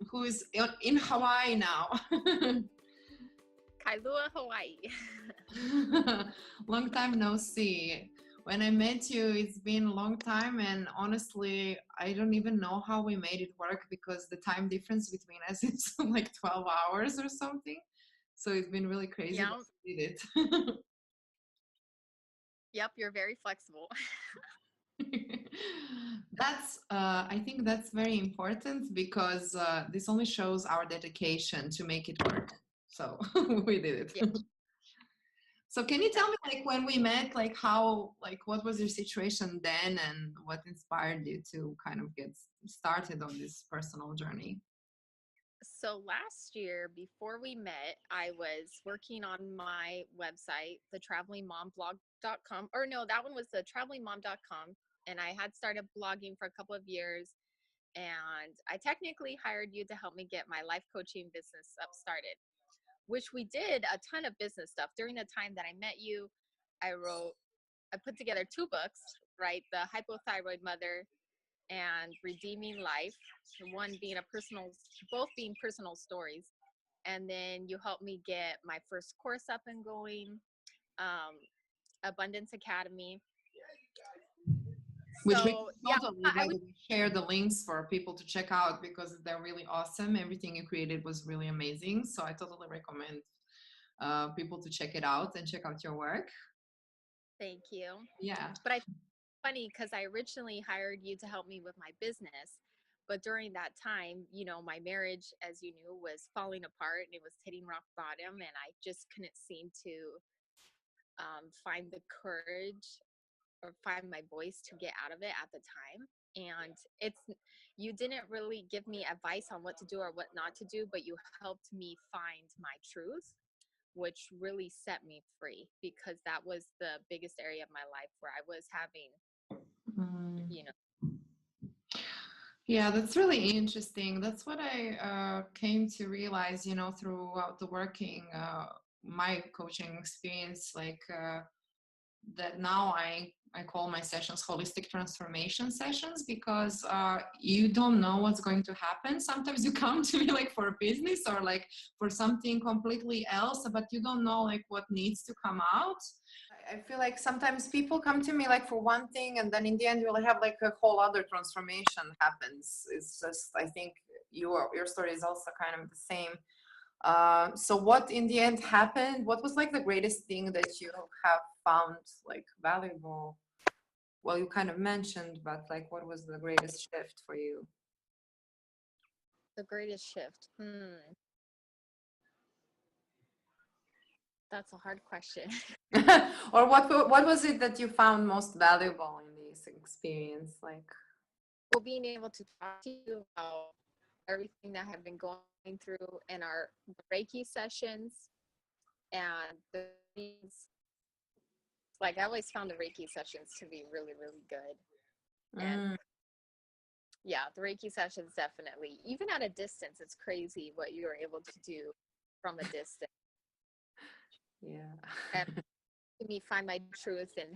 who is in Hawaii now. Kailua, Hawaii. Long time no see. When I met you, it's been a long time, and honestly, I don't even know how we made it work because the time difference between us is like 12 hours or something. So it's been really crazy. Yeah. That we did it. Yep, you're very flexible. I think that's very important because this only shows our dedication to make it work. So we did it. Yeah. So can you tell me, like, when we met, like how, like, what was your situation then and what inspired you to kind of get started on this personal journey? So last year, before we met, I was working on my website, thetravelingmomblog.com, or no, that one was the travelingmom.com. And I had started blogging for a couple of years. And I technically hired you to help me get my life coaching business up started, which we did a ton of business stuff. During the time that I met you, I put together 2 books, right? The Hypothyroid Mother and Redeeming Life, one being both being personal stories. And then you helped me get my first course up and going, Abundance Academy. Which we totally share the links for people to check out because they're really awesome. Everything you created was really amazing. So I totally recommend people to check it out and check out your work. Thank you. Yeah. But I funny because I originally hired you to help me with my business. But during that time, you know, my marriage, as you knew, was falling apart and it was hitting rock bottom. And I just couldn't seem to find the courage or find my voice to get out of it at the time. And you didn't really give me advice on what to do or what not to do, but you helped me find my truth, which really set me free because that was the biggest area of my life where I was having, you know. Yeah, that's really interesting. That's what I came to realize, you know, throughout the my coaching experience, like that now I call my sessions holistic transformation sessions because you don't know what's going to happen. Sometimes you come to me like for a business or like for something completely else, but you don't know like what needs to come out. I feel like sometimes people come to me like for one thing and then in the end you'll have like a whole other transformation happens. It's just, I think your story is also kind of the same. So what in the end happened? What was like the greatest thing that you have found like valuable? Well, you kind of mentioned, but like what was the greatest shift for you? The greatest shift. That's a hard question. Or what was it that you found most valuable in this experience? Like, well, being able to talk to you about everything that I've been going through in our Reiki sessions and like I always found the Reiki sessions to be really, really good. And yeah, the Reiki sessions definitely, even at a distance, it's crazy what you're able to do from a distance. Yeah. And me find my truth and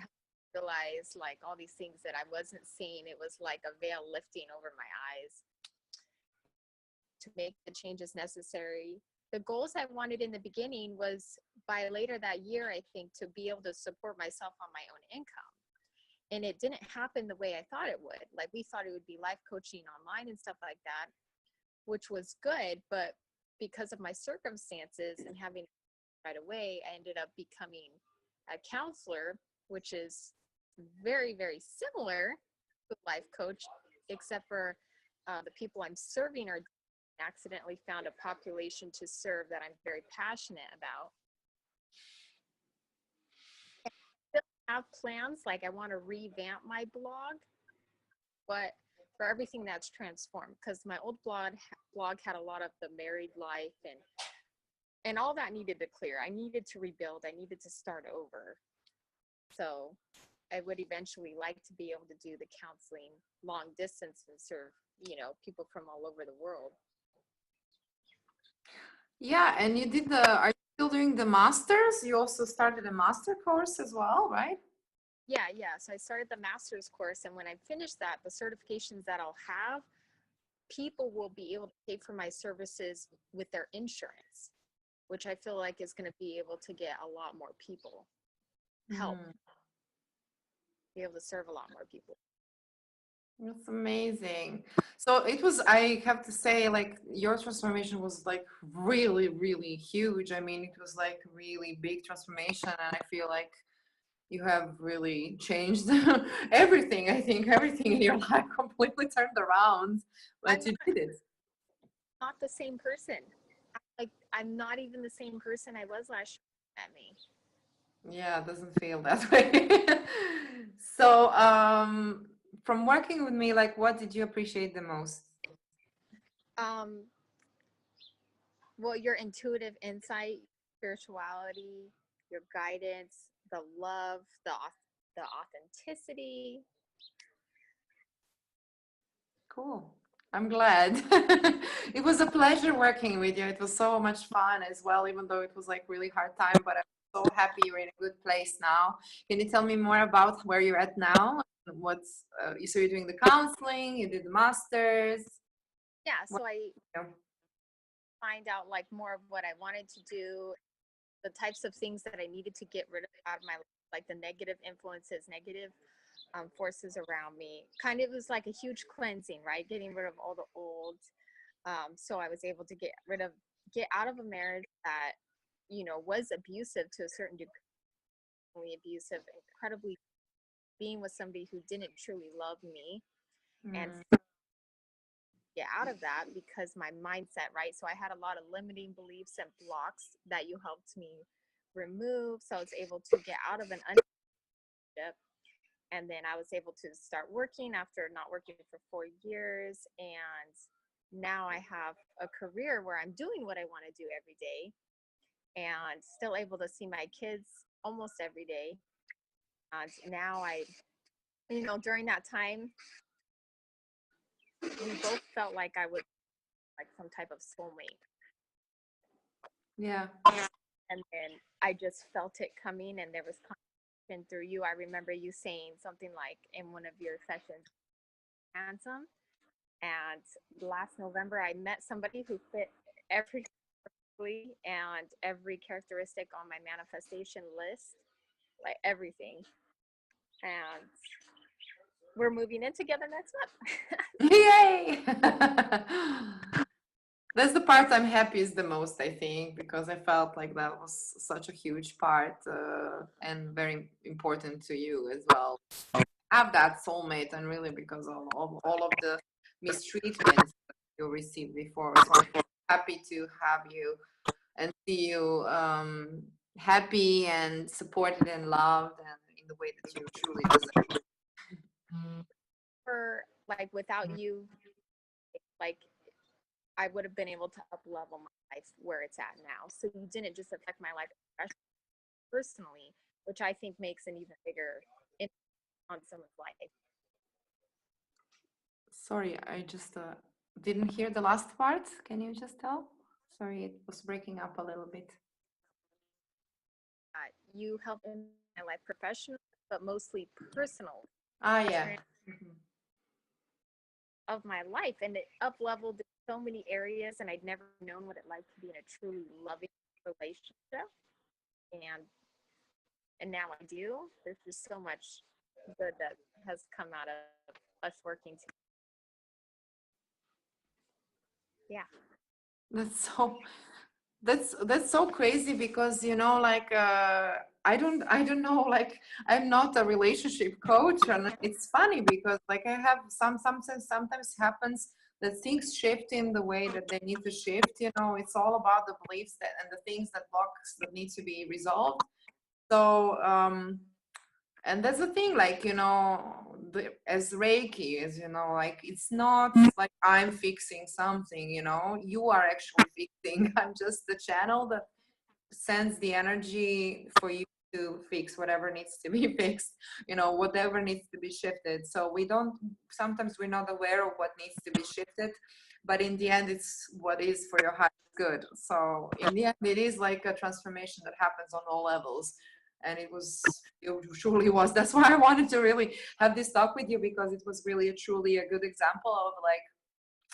realize like all these things that I wasn't seeing. It was like a veil lifting over my eyes to make the changes necessary. The goals I wanted in the beginning was by later that year, I think, to be able to support myself on my own income. And it didn't happen the way I thought it would. Like we thought it would be life coaching online and stuff like that, which was good. But because of my circumstances and having right away, I ended up becoming a counselor, which is very, very similar to life coach, except for the people I'm serving are accidentally found a population to serve that I'm very passionate about. I still have plans, like I want to revamp my blog, but for everything that's transformed, because my old blog had a lot of the married life and all that needed to clear. I needed to rebuild. I needed to start over. So I would eventually like to be able to do the counseling long distance and serve, you know, people from all over the world. Yeah, and are you still doing the masters? You also started a master course as well, right? Yeah. So I started the master's course, and when I finished that, the certifications that I'll have people will be able to pay for my services with their insurance, which I feel like is going to be able to get a lot more people help, be able to serve a lot more people. That's amazing. So it was, I have to say, like, your transformation was like really, really huge. I mean, it was like really big transformation, and I feel like you have really changed everything. I think everything in your life completely turned around, but you did it. Not the same person. Like, I'm not even the same person I was last year at me. Yeah, it doesn't feel that way. So, from working with me, like, what did you appreciate the most? Well, your intuitive insight, spirituality, your guidance, the love, the authenticity. Cool. I'm glad. It was a pleasure working with you. It was so much fun as well, even though it was like really hard time, but I'm so happy you're in a good place now. Can you tell me more about where you're at now? What's so you're doing the counseling, you did the masters. Yeah, What, so I you know? find out like more of what I wanted to do, the types of things that I needed to get rid of out of my life, like the negative influences, negative forces around me. Kind of was like a huge cleansing, right? Getting rid of all the old. So I was able to get out of a marriage that, was abusive to a certain degree, abusive, incredibly, being with somebody who didn't truly love me, and get out of that because my mindset, right? So I had a lot of limiting beliefs and blocks that you helped me remove. So I was able to get out of an unrelationship. And then I was able to start working after not working for 4 years. And now I have a career where I'm doing what I want to do every day and still able to see my kids almost every day. And now during that time, we both felt like I was like some type of soulmate. Yeah. And then I just felt it coming, and there was confirmation through you. I remember you saying something like in one of your sessions, handsome. And last November, I met somebody who fit every and every characteristic on my manifestation list, like everything. And we're moving in together next month. Yay! That's the part I'm happiest the most, I think, because I felt like that was such a huge part and very important to you as well. Have that soulmate, and really because of all of the mistreatments that you received before. So I'm happy to have you and see you happy and supported and loved and in the way that you truly deserve. For like without you, like I would have been able to up level my life where it's at now. So you didn't just affect my life personally, which I think makes an even bigger impact on someone's life. Sorry, I just didn't hear the last part. Can you just tell? Sorry, it was breaking up a little bit. You helped in my life professionally, but mostly personal. Yeah. Of my life, and it up leveled in so many areas, and I'd never known what it like to be in a truly loving relationship, and now I do. There's just so much good that has come out of us working together. Yeah. That's so crazy because like I don't know, like I'm not a relationship coach, and it's funny because like I have sometimes happens that things shift in the way that they need to shift. It's all about the beliefs and the things that blocks that need to be resolved. So and that's the thing, like as Reiki, as like it's not like I'm fixing something, you are actually fixing. I'm just the channel that sends the energy for you to fix whatever needs to be fixed, whatever needs to be shifted. So sometimes we're not aware of what needs to be shifted, but in the end it's what is for your highest good. So in the end it is like a transformation that happens on all levels. And it truly was. That's why I wanted to really have this talk with you, because it was really truly a good example of like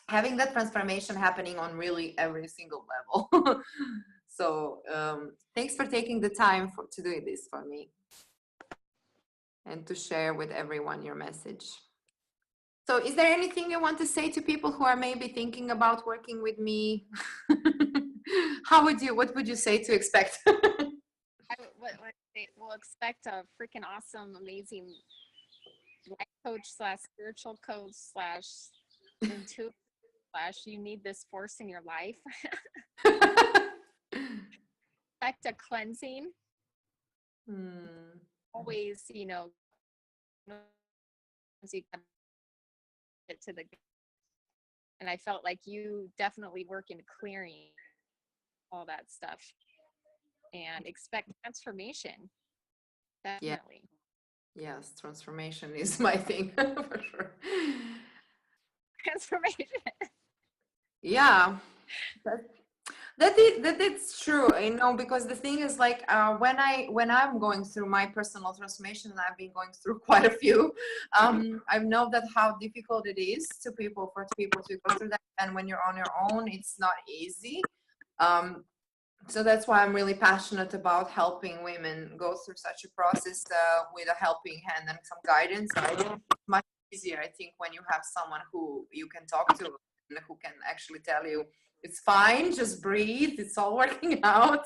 having that transformation happening on really every single level. So thanks for taking the time to do this for me and to share with everyone your message. So is there anything you want to say to people who are maybe thinking about working with me? What would you say to expect? What they will expect a freaking awesome, amazing life coach slash spiritual coach slash intuitive slash you need this force in your life. Expect a cleansing. Always, you know, you get to the, and I felt like you definitely work in clearing all that stuff and expect transformation. Definitely. Yeah. Yes, transformation is my thing for sure. Transformation. Yeah. That it's true, you know, because the thing is like when I'm going through my personal transformation, and I've been going through quite a few, I know that how difficult it is for people to go through that, and when you're on your own, it's not easy. So that's why I'm really passionate about helping women go through such a process with a helping hand and some guidance. It's much easier, I think, when you have someone who you can talk to and who can actually tell you it's fine, just breathe, it's all working out,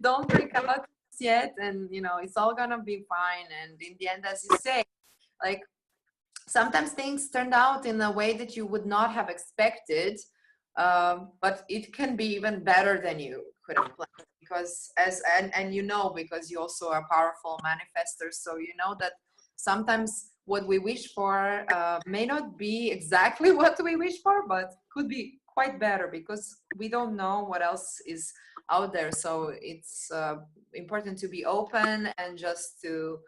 don't break out yet, and you know it's all gonna be fine. And in the end, as you say, like sometimes things turned out in a way that you would not have expected, but it can be even better than you could have planned, because and you know, because you also are a powerful manifester, so you know that sometimes what we wish for may not be exactly what we wish for, but could be quite better, because we don't know what else is out there. So it's important to be open and just to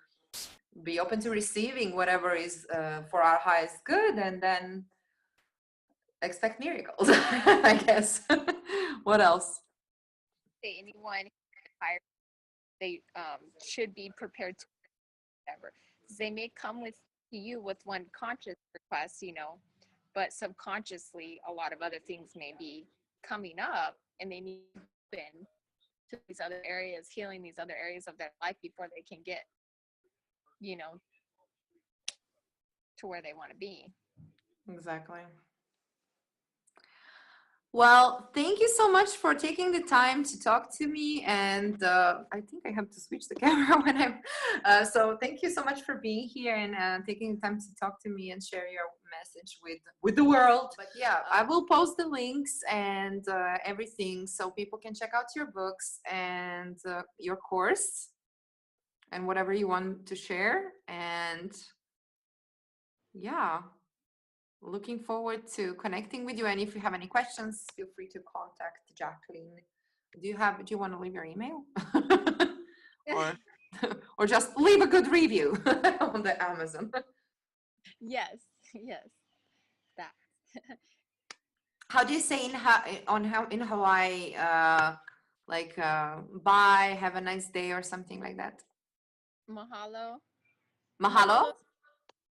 be open to receiving whatever is for our highest good, and then expect miracles. I guess. What else? Say anyone they should be prepared to whatever. They may come with you with one conscious request, you know, but subconsciously a lot of other things may be coming up, and they need to open to these other areas, healing these other areas of their life before they can get, you know, to where they want to be. Exactly. Well, thank you so much for taking the time to talk to me. And I think I have to switch the camera when I'm. So thank you so much for being here and taking the time to talk to me and share your message with the world. But yeah, I will post the links and everything so people can check out your books and your course and whatever you want to share. And yeah. Looking forward to connecting with you. And if you have any questions, feel free to contact Jacqueline. Do you want to leave your email? or or just leave a good review on the Amazon? Yes. That. How do you say in Hawaii, like bye, have a nice day or something like that? Mahalo. Mahalo?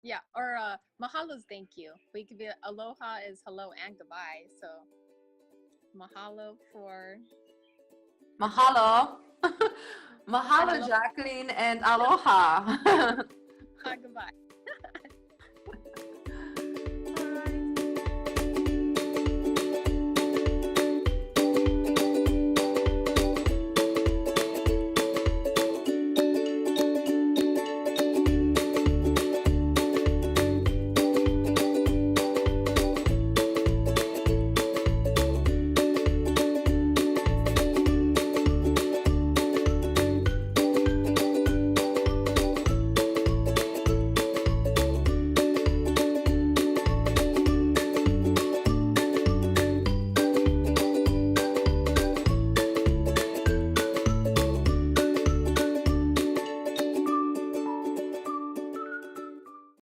Yeah, or mahalo's thank you. We could be aloha is hello and goodbye. So mahalo for Mahalo. Mahalo, Jacqueline, and aloha. goodbye.